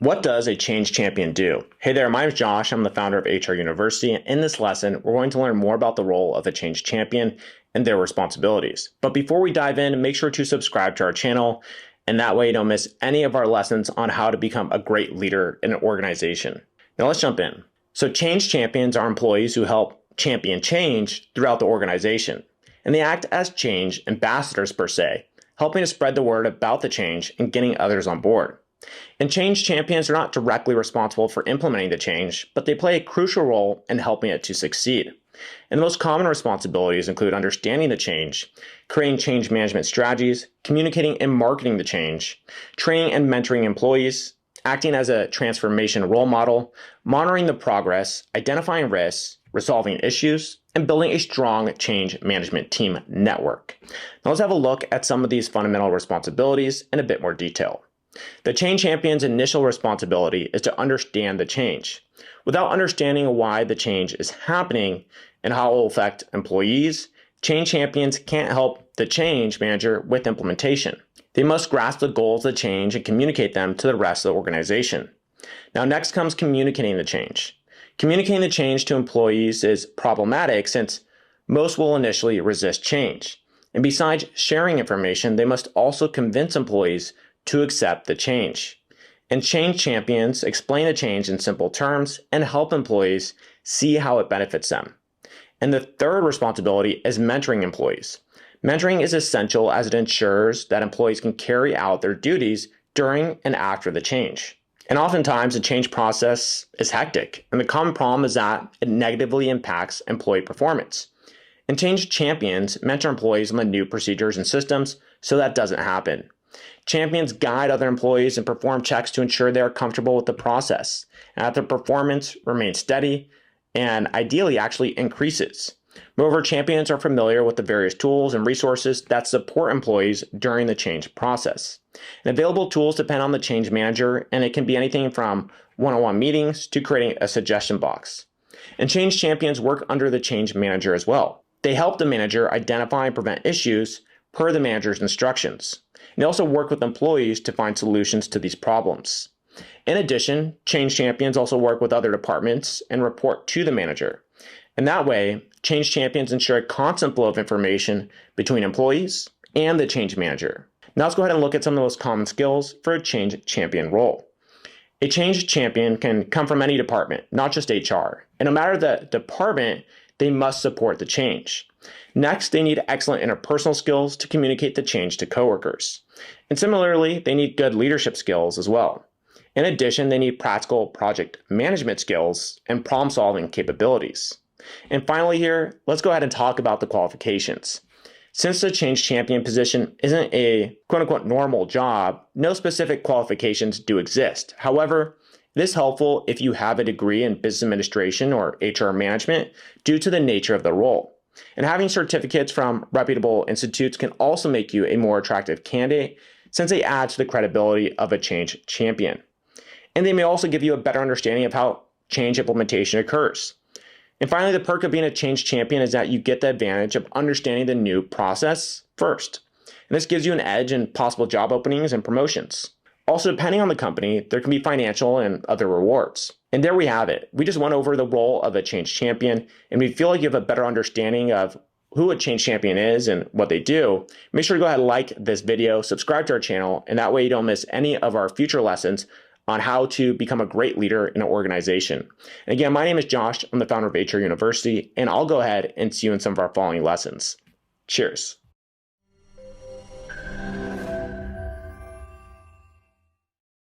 What does a change champion do? Hey there, my name is Josh. I'm the founder of HR University. And in this lesson, we're going to learn more about the role of a change champion and their responsibilities. But before we dive in, make sure to subscribe to our channel. And that way you don't miss any of our lessons on how to become a great leader in an organization. Now let's jump in. So change champions are employees who help champion change throughout the organization. And they act as change ambassadors per se, helping to spread the word about the change and getting others on board. And change champions are not directly responsible for implementing the change, but they play a crucial role in helping it to succeed. And the most common responsibilities include understanding the change, creating change management strategies, communicating and marketing the change, training and mentoring employees, acting as a transformation role model, monitoring the progress, identifying risks, resolving issues, and building a strong change management team network. Now let's have a look at some of these fundamental responsibilities in a bit more detail. The change champion's initial responsibility is to understand the change. Without understanding why the change is happening and how it will affect employees, change champions can't help the change manager with implementation. They must grasp the goals of the change and communicate them to the rest of the organization. Now, next comes communicating the change. Communicating the change to employees is problematic since most will initially resist change. And besides sharing information, they must also convince employees to accept the change. And change champions explain the change in simple terms and help employees see how it benefits them. And the third responsibility is mentoring employees. Mentoring is essential as it ensures that employees can carry out their duties during and after the change. And oftentimes the change process is hectic, and the common problem is that it negatively impacts employee performance. And change champions mentor employees on the new procedures and systems so that doesn't happen. Champions guide other employees and perform checks to ensure they are comfortable with the process and that their performance remains steady and ideally actually increases. Moreover, champions are familiar with the various tools and resources that support employees during the change process. And available tools depend on the change manager, and it can be anything from one-on-one meetings to creating a suggestion box. And change champions work under the change manager as well. They help the manager identify and prevent issues per the manager's instructions. And they also work with employees to find solutions to these problems. In addition, change champions also work with other departments and report to the manager. And that way, change champions ensure a constant flow of information between employees and the change manager. Now let's go ahead and look at some of the most common skills for a change champion role. A change champion can come from any department, not just HR. And no matter the department, they must support the change. Next, they need excellent interpersonal skills to communicate the change to coworkers. And similarly, they need good leadership skills as well. In addition, they need practical project management skills and problem-solving capabilities. And finally here, let's go ahead and talk about the qualifications. Since the change champion position isn't a quote-unquote normal job, no specific qualifications do exist. However, it is helpful if you have a degree in business administration or HR management due to the nature of the role. And having certificates from reputable institutes can also make you a more attractive candidate since they add to the credibility of a change champion. And they may also give you a better understanding of how change implementation occurs. And finally, the perk of being a change champion is that you get the advantage of understanding the new process first. And this gives you an edge in possible job openings and promotions. Also, depending on the company, there can be financial and other rewards. And there we have it. We just went over the role of a change champion, and we feel like you have a better understanding of who a change champion is and what they do. Make sure to go ahead and like this video, subscribe to our channel, and that way you don't miss any of our future lessons on how to become a great leader in an organization. And again, my name is Josh. I'm the founder of HR University, and I'll go ahead and see you in some of our following lessons. Cheers.